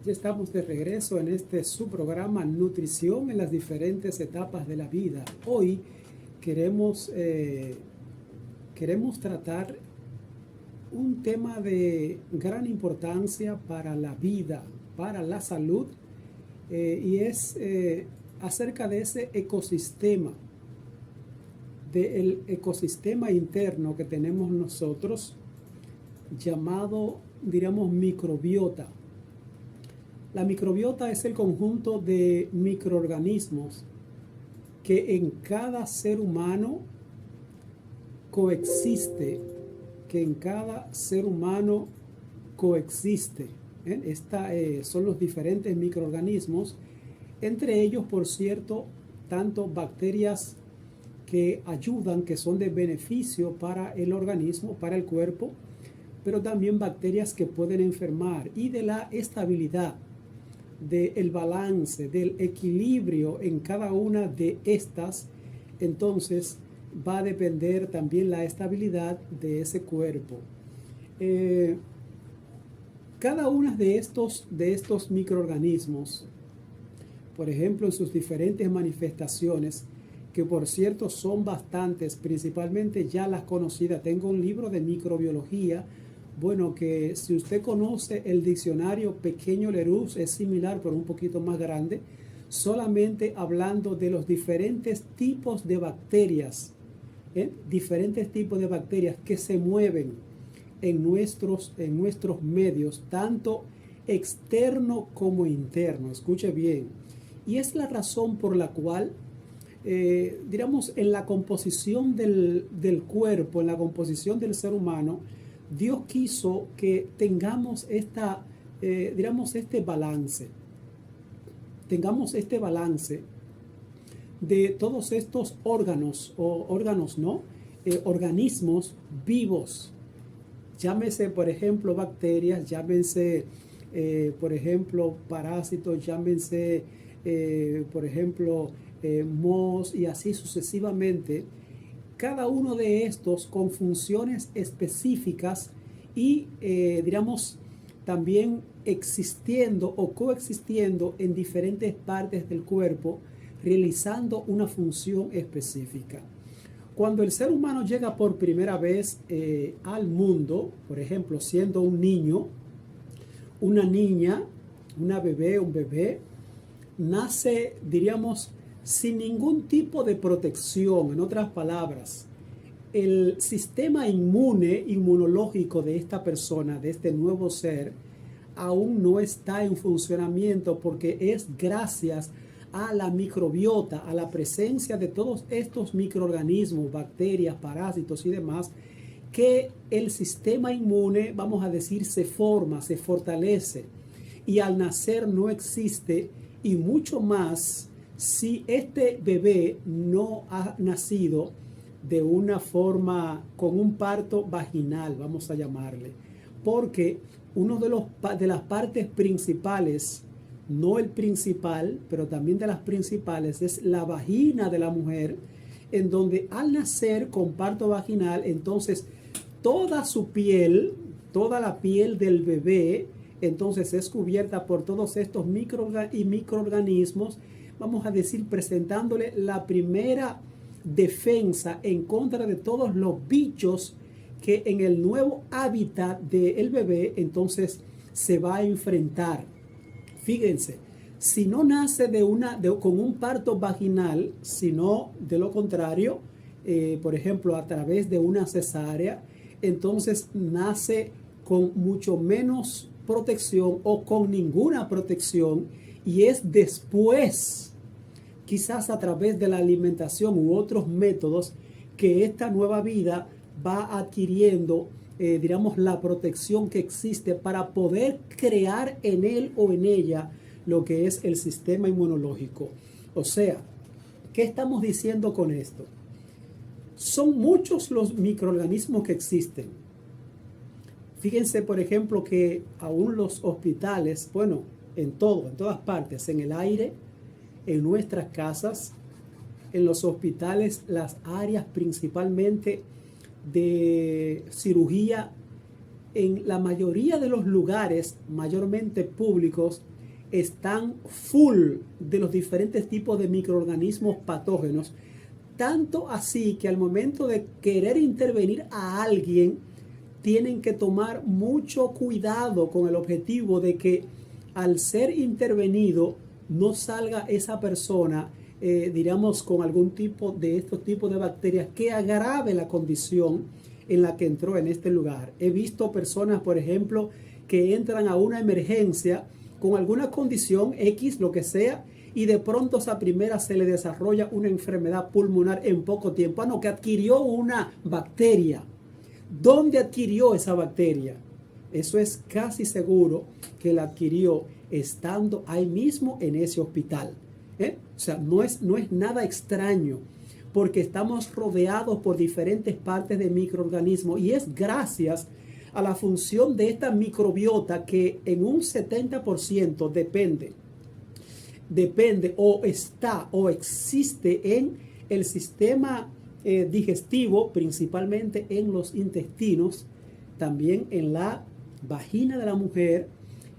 Ya estamos de regreso en este su programa Nutrición en las diferentes etapas de la vida. Hoy queremos, queremos tratar un tema de gran importancia para la vida, para la salud, y es acerca de ese ecosistema, del ecosistema interno que tenemos nosotros, llamado, diríamos, microbiota. La microbiota es el conjunto de microorganismos que en cada ser humano coexiste, que en cada ser humano coexiste. Son los diferentes microorganismos, entre ellos, por cierto, tanto bacterias que ayudan, que son de beneficio para el organismo, para el cuerpo, pero también bacterias que pueden enfermar, y de la estabilidad, del balance, del equilibrio en cada una de estas, entonces va a depender también la estabilidad de ese cuerpo. Cada uno de estos microorganismos, por ejemplo, en sus diferentes manifestaciones, que por cierto son bastantes, principalmente ya las conocidas. Tengo un libro de microbiología, bueno, que si usted conoce el diccionario Pequeño Larousse, es similar pero un poquito más grande, solamente hablando de los diferentes tipos de bacterias, diferentes tipos de bacterias que se mueven en nuestros medios, tanto externo como interno. Escuche bien. Y es la razón por la cual, digamos, en la composición del cuerpo, en la composición del ser humano, Dios quiso que tengamos digamos, este balance. Tengamos este balance de todos estos órganos, ¿no? Organismos vivos. Llámese, por ejemplo, bacterias, llámense, por ejemplo, parásitos, llámense, por ejemplo, mohos, y así sucesivamente. Cada uno de estos con funciones específicas y, digamos, también existiendo o coexistiendo en diferentes partes del cuerpo, realizando una función específica. Cuando el ser humano llega por primera vez al mundo, por ejemplo, siendo un niño, una niña, una bebé, un bebé, nace, diríamos, sin ningún tipo de protección. En otras palabras, el sistema inmunológico de esta persona, de este nuevo ser, aún no está en funcionamiento, porque es gracias a la microbiota, a la presencia de todos estos microorganismos, bacterias, parásitos y demás, que el sistema inmune, vamos a decir, se forma, se fortalece, y al nacer no existe, y mucho más si este bebé no ha nacido de una forma, con un parto vaginal, vamos a llamarle, porque uno de las partes principales, no el principal, pero también de las principales, es la vagina de la mujer, en donde al nacer con parto vaginal, entonces toda su piel, toda la piel del bebé, entonces es cubierta por todos estos microorganismos, vamos a decir, presentándole la primera defensa en contra de todos los bichos que en el nuevo hábitat del bebé entonces se va a enfrentar. Fíjense, si no nace con un parto vaginal, sino de lo contrario, por ejemplo, a través de una cesárea, entonces nace con mucho menos protección o con ninguna protección, y es después, quizás a través de la alimentación u otros métodos, que esta nueva vida va adquiriendo, digamos, la protección que existe para poder crear en él o en ella lo que es el sistema inmunológico. O sea, ¿qué estamos diciendo con esto? Son muchos los microorganismos que existen. Fíjense, por ejemplo, que aún los hospitales, bueno, en todas partes, en el aire, en nuestras casas, en los hospitales, las áreas principalmente de cirugía en la mayoría de los lugares, mayormente públicos, están full de los diferentes tipos de microorganismos patógenos, tanto así que al momento de querer intervenir a alguien, tienen que tomar mucho cuidado con el objetivo de que al ser intervenido no salga esa persona, diríamos, con algún tipo de estos tipos de bacterias que agrave la condición en la que entró en este lugar. He visto personas, por ejemplo, que entran a una emergencia con alguna condición X, lo que sea, y de pronto a esa primera se le desarrolla una enfermedad pulmonar en poco tiempo. No, que adquirió una bacteria. ¿Dónde adquirió esa bacteria? Eso es casi seguro que la adquirió estando ahí mismo en ese hospital. O sea, no es nada extraño, porque estamos rodeados por diferentes partes de microorganismos, y es gracias a la función de esta microbiota que en un 70% depende o está o existe en el sistema digestivo, principalmente en los intestinos, también en la vagina de la mujer,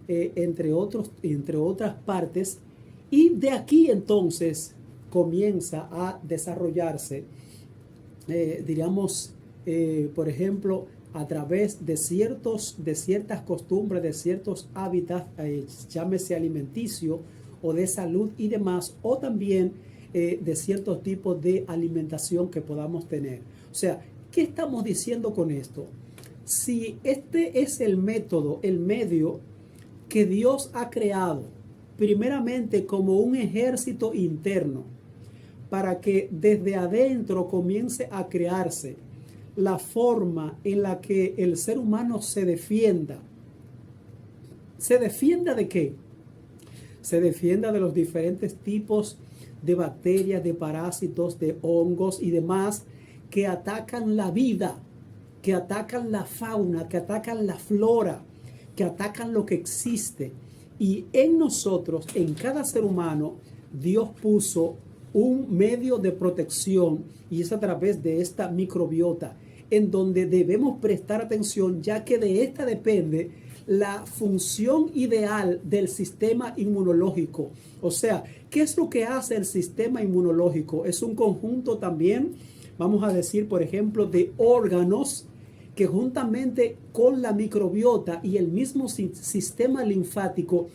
entre otras partes. Y de aquí entonces comienza a desarrollarse, diríamos, por ejemplo, a través de ciertas costumbres, de ciertos hábitats, llámese alimenticio o de salud y demás, o también de ciertos tipos de alimentación que podamos tener. O sea, ¿qué estamos diciendo con esto? Si este es el método, el medio que Dios ha creado, primeramente como un ejército interno, para que desde adentro comience a crearse la forma en la que el ser humano se defienda. ¿Se defienda de qué? Se defienda de los diferentes tipos de bacterias, de parásitos, de hongos y demás que atacan la vida, que atacan la fauna, que atacan la flora, que atacan lo que existe. Y en nosotros, en cada ser humano, Dios puso un medio de protección, y es a través de esta microbiota, en donde debemos prestar atención, ya que de esta depende la función ideal del sistema inmunológico. O sea, ¿qué es lo que hace el sistema inmunológico? Es un conjunto también, vamos a decir, por ejemplo, de órganos que juntamente con la microbiota y el mismo sistema linfático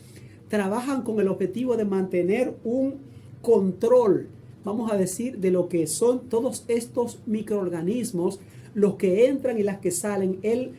trabajan con el objetivo de mantener un control, vamos a decir, de lo que son todos estos microorganismos, los que entran y las que salen, el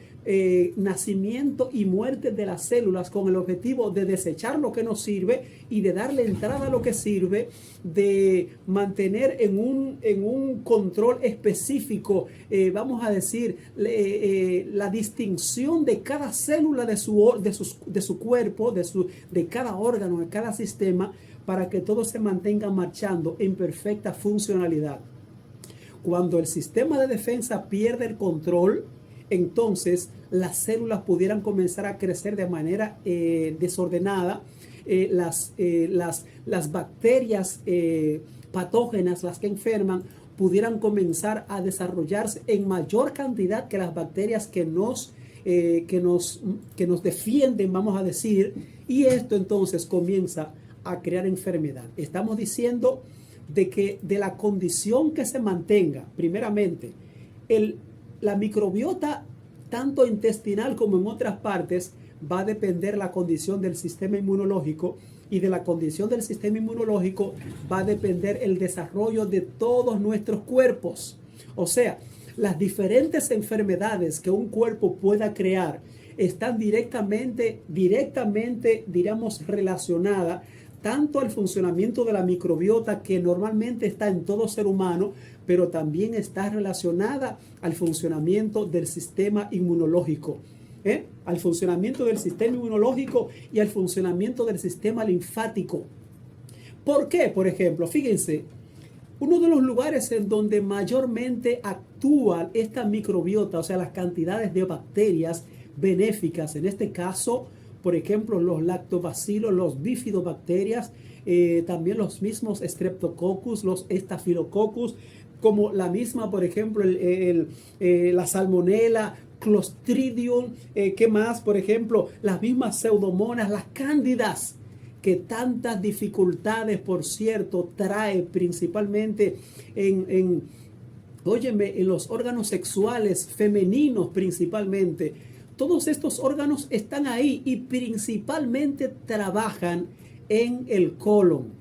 nacimiento y muerte de las células, con el objetivo de desechar lo que no sirve y de darle entrada a lo que sirve, de mantener en un control específico, vamos a decir, la distinción de cada célula de su cuerpo, de cada órgano, de cada sistema, para que todo se mantenga marchando en perfecta funcionalidad. Cuando el sistema de defensa pierde el control, entonces las células pudieran comenzar a crecer de manera desordenada. Las bacterias patógenas, las que enferman, pudieran comenzar a desarrollarse en mayor cantidad que las bacterias que nos defienden, vamos a decir, y esto entonces comienza a crear enfermedad. Estamos diciendo de que de la condición que se mantenga, primeramente, la microbiota, tanto intestinal como en otras partes, va a depender la condición del sistema inmunológico, y de la condición del sistema inmunológico va a depender el desarrollo de todos nuestros cuerpos. O sea, las diferentes enfermedades que un cuerpo pueda crear están directamente, diríamos, relacionadas tanto al funcionamiento de la microbiota, que normalmente está en todo ser humano, pero también está relacionada al funcionamiento del sistema inmunológico, al funcionamiento del sistema inmunológico y al funcionamiento del sistema linfático. ¿Por qué? Por ejemplo, fíjense, uno de los lugares en donde mayormente actúa esta microbiota, o sea, las cantidades de bacterias benéficas, en este caso, por ejemplo, los lactobacilos, los bifidobacterias, también los mismos streptococcus, los estafilococcus, como la misma, por ejemplo, la salmonela, Clostridium, ¿qué más? Por ejemplo, las mismas pseudomonas, las cándidas, que tantas dificultades, por cierto, trae principalmente óyeme, en los órganos sexuales femeninos principalmente. Todos estos órganos están ahí y principalmente trabajan en el colon,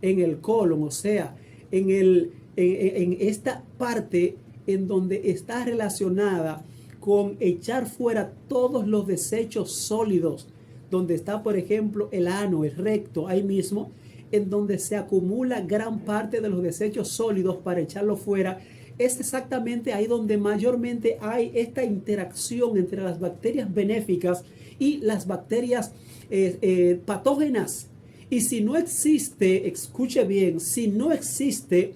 o sea, en esta parte en donde está relacionada con echar fuera todos los desechos sólidos, donde está, por ejemplo, el ano, el recto, ahí mismo, en donde se acumula gran parte de los desechos sólidos para echarlo fuera. Es exactamente ahí donde mayormente hay esta interacción entre las bacterias benéficas y las bacterias patógenas. Y si no existe, escuche bien, si no existe,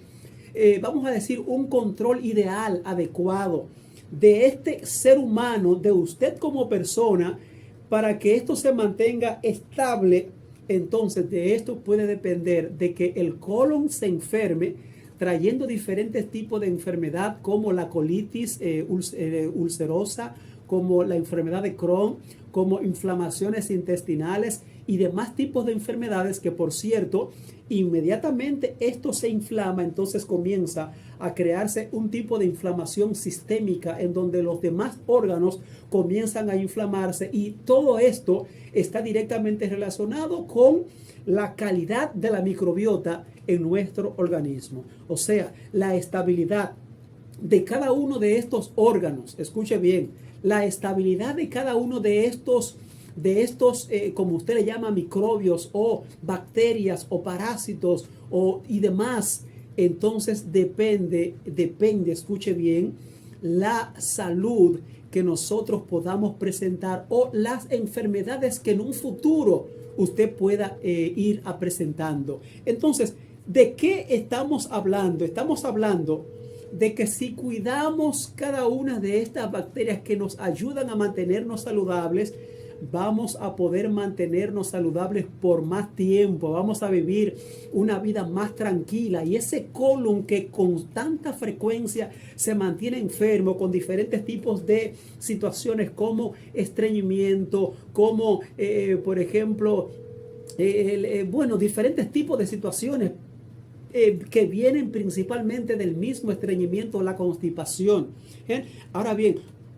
vamos a decir, un control ideal, adecuado de este ser humano, de usted como persona, para que esto se mantenga estable, entonces de esto puede depender de que el colon se enferme, trayendo diferentes tipos de enfermedad como la colitis ulcerosa, como la enfermedad de Crohn, como inflamaciones intestinales y demás tipos de enfermedades que, por cierto, inmediatamente esto se inflama, entonces comienza a crearse un tipo de inflamación sistémica en donde los demás órganos comienzan a inflamarse, y todo esto está directamente relacionado con la calidad de la microbiota en nuestro organismo. O sea, la estabilidad de cada uno de estos órganos, escuche bien, la estabilidad de cada uno de estos como usted le llama, microbios o bacterias o parásitos y demás, entonces depende, escuche bien, la salud que nosotros podamos presentar o las enfermedades que en un futuro usted pueda ir a presentando. Entonces, ¿de qué estamos hablando? Estamos hablando de que si cuidamos cada una de estas bacterias que nos ayudan a mantenernos saludables, vamos a poder mantenernos saludables por más tiempo, vamos a vivir una vida más tranquila, y ese colon que con tanta frecuencia se mantiene enfermo con diferentes tipos de situaciones como estreñimiento, como por ejemplo, bueno, diferentes tipos de situaciones que vienen principalmente del mismo estreñimiento, la constipación. Ahora bien,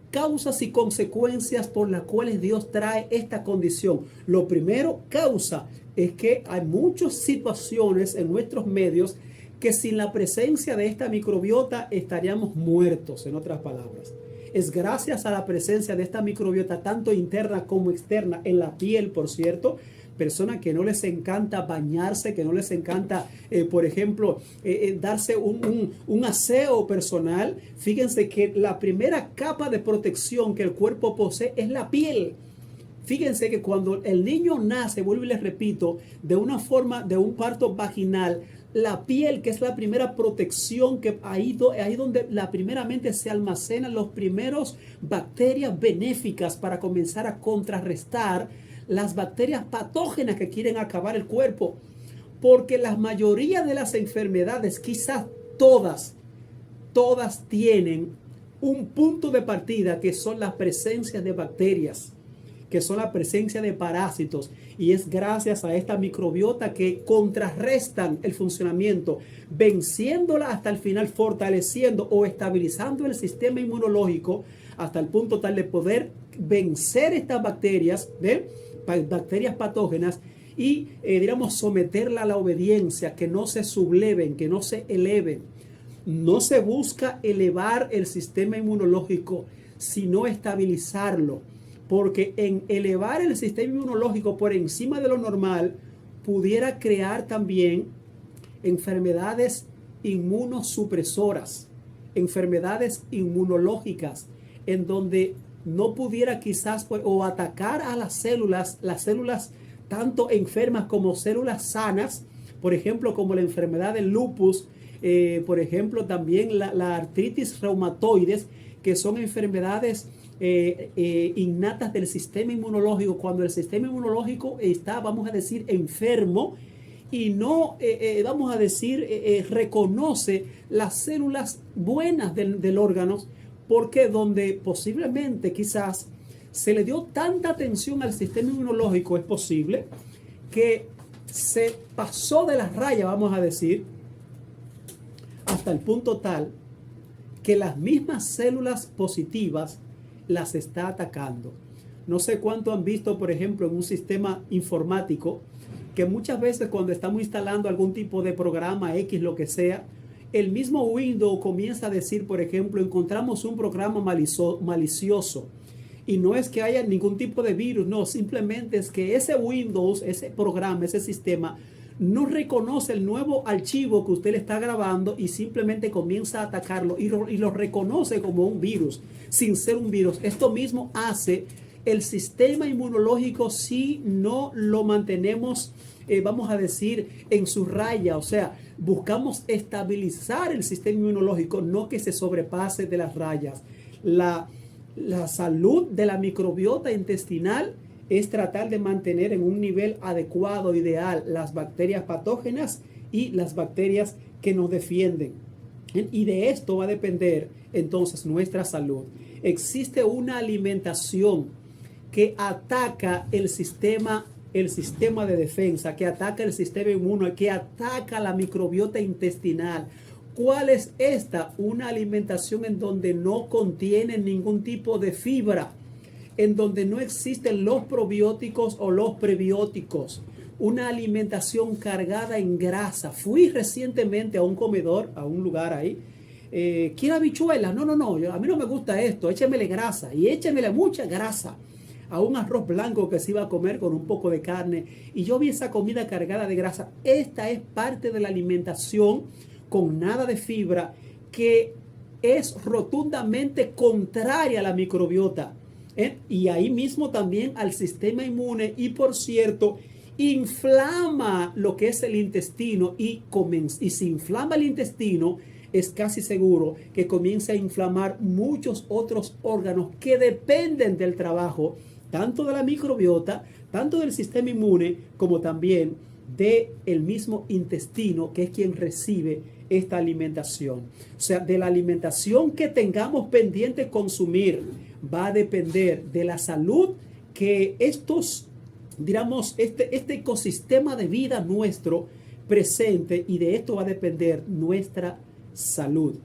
causas y consecuencias por las cuales Dios trae esta condición. Lo primero, causa, es que hay muchas situaciones en nuestros medios que sin la presencia de esta microbiota estaríamos muertos, en otras palabras. Es gracias a la presencia de esta microbiota, tanto interna como externa, en la piel, por cierto. Personas que no les encanta bañarse, que no les encanta, por ejemplo, darse un aseo personal. Fíjense que la primera capa de protección que el cuerpo posee es la piel. Fíjense que cuando el niño nace, vuelvo y les repito, de una forma de un parto vaginal, la piel, que es la primera protección, que ahí donde primeramente se almacenan los primeros bacterias benéficas para comenzar a contrarrestar las bacterias patógenas que quieren acabar el cuerpo. Porque la mayoría de las enfermedades, quizás todas tienen un punto de partida, que son las presencias de bacterias, que son la presencia de parásitos, y es gracias a esta microbiota que contrarrestan el funcionamiento, venciéndola hasta el final, fortaleciendo o estabilizando el sistema inmunológico hasta el punto tal de poder vencer estas bacterias, bacterias patógenas, y diríamos someterla a la obediencia, que no se subleven, que no se eleven. No se busca elevar el sistema inmunológico, sino estabilizarlo, porque en elevar el sistema inmunológico por encima de lo normal pudiera crear también enfermedades inmunosupresoras, enfermedades inmunológicas, en donde no pudiera quizás o atacar a las células tanto enfermas como células sanas, por ejemplo, como la enfermedad del lupus, por ejemplo, también la artritis reumatoides, que son enfermedades innatas del sistema inmunológico, cuando el sistema inmunológico está, vamos a decir, enfermo, y no, reconoce las células buenas del órgano, porque donde posiblemente quizás se le dio tanta atención al sistema inmunológico, es posible que se pasó de las rayas, vamos a decir, hasta el punto tal que las mismas células positivas las está atacando. No sé cuánto han visto, por ejemplo, en un sistema informático, que muchas veces cuando estamos instalando algún tipo de programa X, lo que sea, el mismo Windows comienza a decir, por ejemplo, encontramos un programa malicioso. Y no es que haya ningún tipo de virus, no, simplemente es que ese Windows, ese programa, ese sistema, no reconoce el nuevo archivo que usted le está grabando y simplemente comienza a atacarlo y lo reconoce como un virus, sin ser un virus. Esto mismo hace el sistema inmunológico si no lo mantenemos, vamos a decir, en su raya. O sea, buscamos estabilizar el sistema inmunológico, no que se sobrepase de las rayas. La salud de la microbiota intestinal es tratar de mantener en un nivel adecuado, ideal, las bacterias patógenas y las bacterias que nos defienden. Y de esto va a depender entonces nuestra salud. Existe una alimentación que ataca el sistema de defensa, que ataca el sistema inmune, que ataca la microbiota intestinal. ¿Cuál es esta? Una alimentación en donde no contiene ningún tipo de fibra, en donde no existen los probióticos o los prebióticos. Una alimentación cargada en grasa. Fui recientemente a un comedor, a un lugar ahí. ¿Quiere habichuelas? No, a mí no me gusta esto. Échemele grasa y échemele mucha grasa. A un arroz blanco que se iba a comer con un poco de carne. Y yo vi esa comida cargada de grasa. Esta es parte de la alimentación con nada de fibra que es rotundamente contraria a la microbiota. Y ahí mismo también al sistema inmune y, por cierto, inflama lo que es el intestino y si inflama el intestino es casi seguro que comienza a inflamar muchos otros órganos que dependen del trabajo tanto de la microbiota, tanto del sistema inmune como también del mismo intestino, que es quien recibe esta alimentación. O sea, de la alimentación que tengamos pendiente consumir va a depender de la salud que este ecosistema de vida nuestro presente, y de esto va a depender nuestra salud.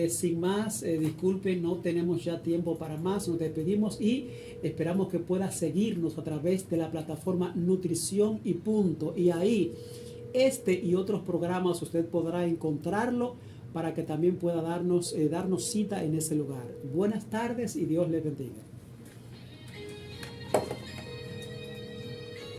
Sin más, disculpen, no tenemos ya tiempo para más. Nos despedimos y esperamos que pueda seguirnos a través de la plataforma Nutrición y Punto. Y ahí, y otros programas usted podrá encontrarlo para que también pueda darnos cita en ese lugar. Buenas tardes y Dios le bendiga.